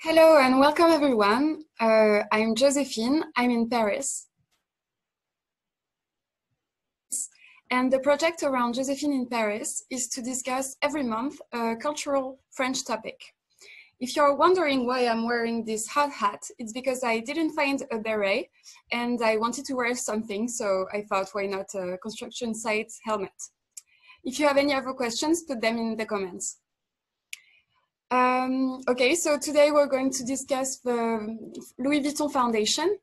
Hello and welcome everyone. I'm Joséphine, I'm in Paris. And the project around Joséphine in Paris is to discuss every month a cultural French topic. If you're wondering why I'm wearing this hot hat, it's because I didn't find a beret and I wanted to wear something, so I thought why not a construction site helmet. If you have any other questions, put them in the comments. Okay, so today we're going to discuss the Louis Vuitton Foundation.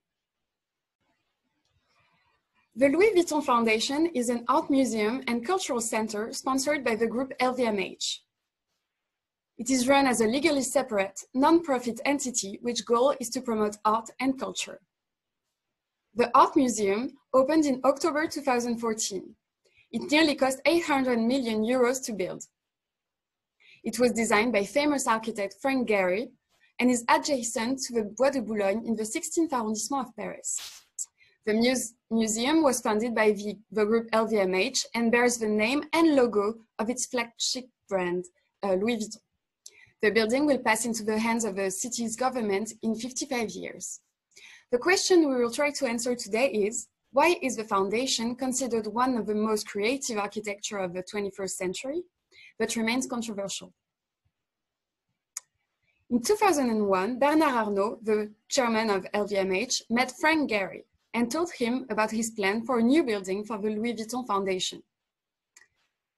The Louis Vuitton Foundation is an art museum and cultural center sponsored by the group LVMH. It is run as a legally separate, non-profit entity which goal is to promote art and culture. The art museum opened in October 2014. It nearly cost 800 million euros to build. It was designed by famous architect Frank Gehry and is adjacent to the Bois de Boulogne in the 16th arrondissement of Paris. The museum was funded by the group LVMH and bears the name and logo of its flagship brand, Louis Vuitton. The building will pass into the hands of the city's government in 55 years. The question we will try to answer today is, why is the foundation considered one of the most creative architecture of the 21st century, but remains controversial? In 2001, Bernard Arnault, the chairman of LVMH, met Frank Gehry and told him about his plan for a new building for the Louis Vuitton Foundation.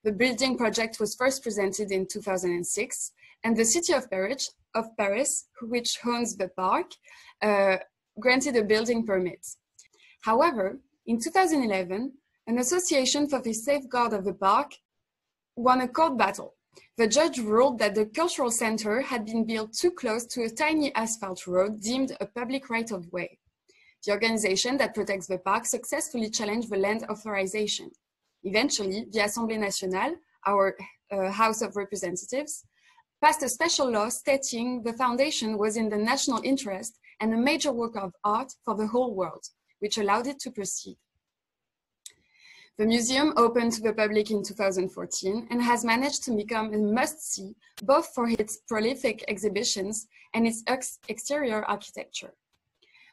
The building project was first presented in 2006, and the city of Paris, which owns the park, granted a building permit. However, in 2011, an association for the safeguard of the park won a court battle. The judge ruled that the cultural center had been built too close to a tiny asphalt road deemed a public right-of-way. The organization that protects the park successfully challenged the land authorization. Eventually, the Assemblée nationale, our House of Representatives, passed a special law stating the foundation was in the national interest and a major work of art for the whole world, which allowed it to proceed. The museum opened to the public in 2014 and has managed to become a must-see both for its prolific exhibitions and its exterior architecture.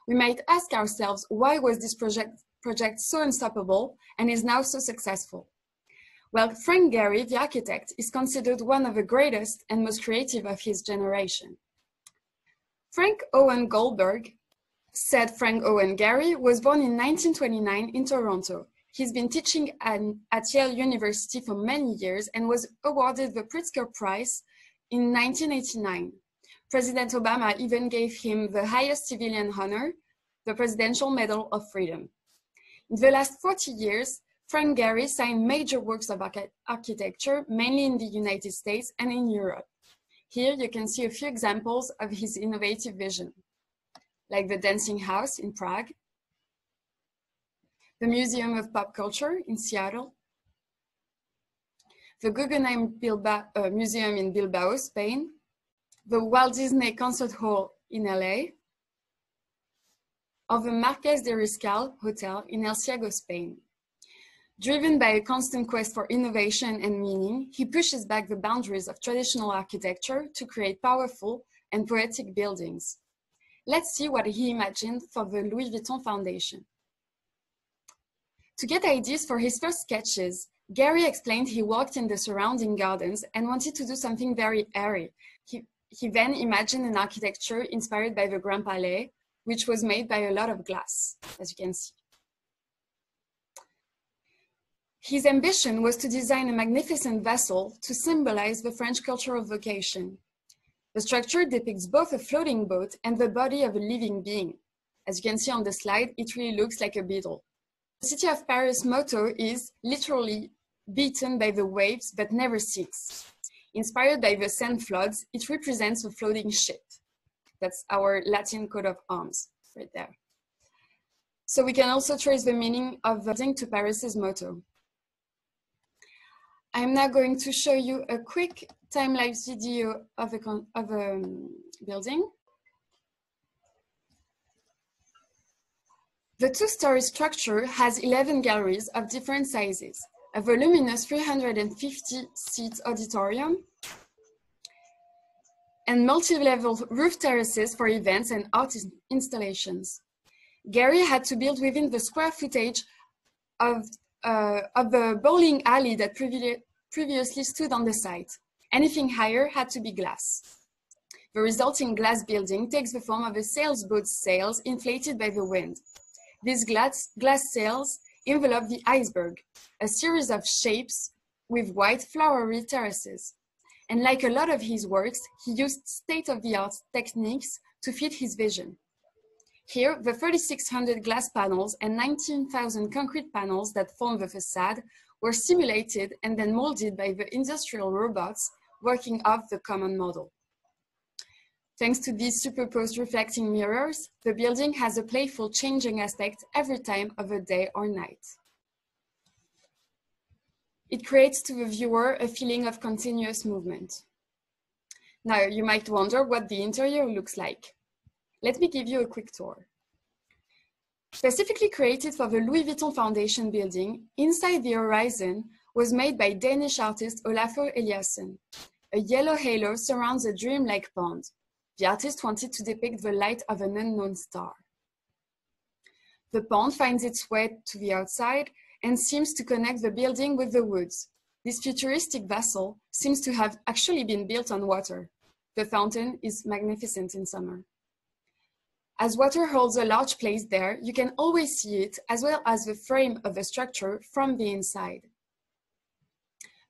We might ask ourselves, why was this project so unstoppable and is now so successful? Well, Frank Gehry, the architect, is considered one of the greatest and most creative of his generation. Frank Owen Goldberg said Frank Owen Gehry was born in 1929 in Toronto. He's been teaching at Yale University for many years and was awarded the Pritzker Prize in 1989. President Obama even gave him the highest civilian honor, the Presidential Medal of Freedom. In the last 40 years, Frank Gehry signed major works of architecture, mainly in the United States and in Europe. Here you can see a few examples of his innovative vision, like the Dancing House in Prague, the Museum of Pop Culture in Seattle, the Guggenheim Museum in Bilbao, Spain, the Walt Disney Concert Hall in LA, or the Marqués de Riscal Hotel in El Ciego, Spain. Driven by a constant quest for innovation and meaning, he pushes back the boundaries of traditional architecture to create powerful and poetic buildings. Let's see what he imagined for the Louis Vuitton Foundation. To get ideas for his first sketches, Gehry explained he walked in the surrounding gardens and wanted to do something very airy. He then imagined an architecture inspired by the Grand Palais, which was made by a lot of glass, as you can see. His ambition was to design a magnificent vessel to symbolize the French cultural vocation. The structure depicts both a floating boat and the body of a living being. As you can see on the slide, it really looks like a beetle. The City of Paris' motto is literally beaten by the waves but never sinks. Inspired by the sand floods, it represents a floating ship. That's our Latin coat of arms right there. So we can also trace the meaning of the building to Paris's motto. I'm now going to show you a quick time-lapse video of a building. The two-story structure has 11 galleries of different sizes, a voluminous 350-seat auditorium, and multi-level roof terraces for events and art installations. Gehry had to build within the square footage of the bowling alley that previously stood on the site. Anything higher had to be glass. The resulting glass building takes the form of a sailboat's sails inflated by the wind. These glass sails envelop the iceberg, a series of shapes with wide flowery terraces. And like a lot of his works, he used state-of-the-art techniques to fit his vision. Here, the 3,600 glass panels and 19,000 concrete panels that form the facade were simulated and then molded by the industrial robots working off the common model. Thanks to these superposed reflecting mirrors, the building has a playful changing aspect every time of the day or night. It creates to the viewer a feeling of continuous movement. Now, you might wonder what the interior looks like. Let me give you a quick tour. Specifically created for the Louis Vuitton Foundation building, Inside the Horizon was made by Danish artist Olafur Eliasson. A yellow halo surrounds a dreamlike pond. The artist wanted to depict the light of an unknown star. The pond finds its way to the outside and seems to connect the building with the woods. This futuristic vessel seems to have actually been built on water. The fountain is magnificent in summer. As water holds a large place there, you can always see it, as well as the frame of the structure from the inside.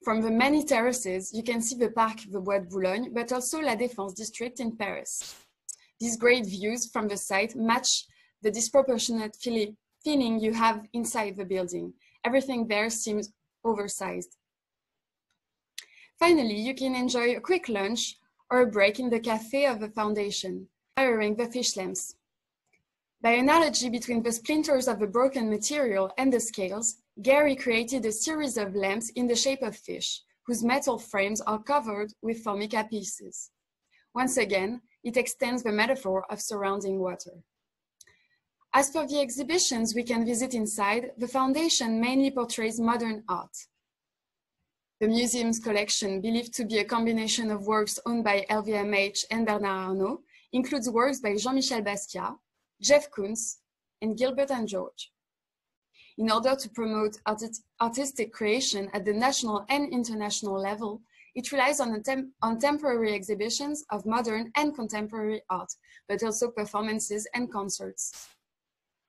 From the many terraces, you can see the Parc de Bois de Boulogne, but also La Défense district in Paris. These great views from the site match the disproportionate feeling you have inside the building. Everything there seems oversized. Finally, you can enjoy a quick lunch or a break in the cafe of the foundation, admiring the fish lamps. By analogy between the splinters of the broken material and the scales, Gehry created a series of lamps in the shape of fish, whose metal frames are covered with formica pieces. Once again, it extends the metaphor of surrounding water. As for the exhibitions we can visit inside, the foundation mainly portrays modern art. The museum's collection, believed to be a combination of works owned by LVMH and Bernard Arnault, includes works by Jean-Michel Basquiat, Jeff Koons, and Gilbert and George. In order to promote artistic creation at the national and international level, it relies on temporary exhibitions of modern and contemporary art, but also performances and concerts.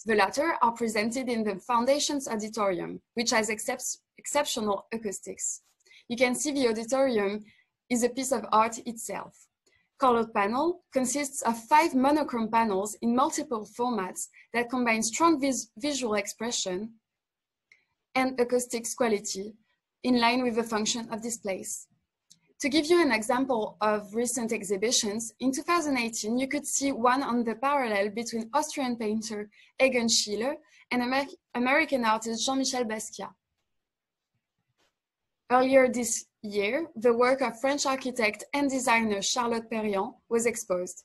The latter are presented in the Foundation's auditorium, which has exceptional acoustics. You can see the auditorium is a piece of art itself. Colored panel consists of 5 monochrome panels in multiple formats that combine strong visual expression and acoustics quality in line with the function of displays. To give you an example of recent exhibitions, in 2018, you could see one on the parallel between Austrian painter Egon Schiele and American artist Jean-Michel Basquiat. Earlier this year, the work of French architect and designer Charlotte Perriand was exposed.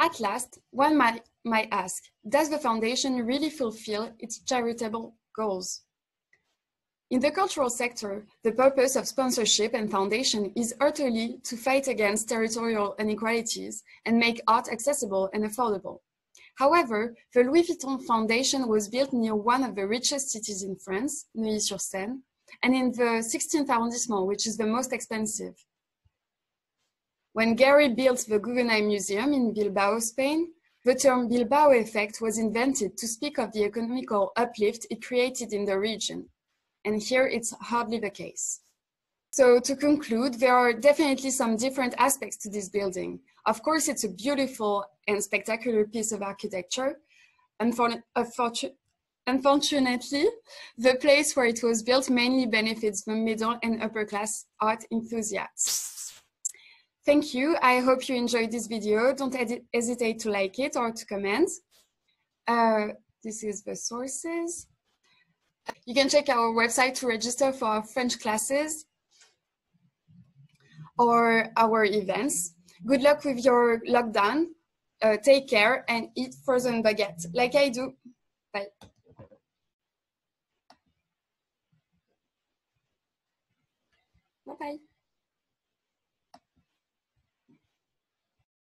At last, one might ask, does the foundation really fulfill its charitable goals? In the cultural sector, the purpose of sponsorship and foundation is utterly to fight against territorial inequalities and make art accessible and affordable. However, the Louis Vuitton Foundation was built near one of the richest cities in France, Neuilly-sur-Seine, and in the 16th arrondissement, which is the most expensive. When Gehry built the Guggenheim Museum in Bilbao, Spain, the term Bilbao effect was invented to speak of the economical uplift it created in the region. And here it's hardly the case. So to conclude, there are definitely some different aspects to this building. Of course, it's a beautiful and spectacular piece of architecture. Unfortunately, the place where it was built mainly benefits the middle and upper class art enthusiasts. Thank you. I hope you enjoyed this video. Don't hesitate to like it or to comment. This is the sources. You can check our website to register for our French classes or our events. Good luck with your lockdown. Take care and eat frozen baguette like I do. Bye. Bye-bye.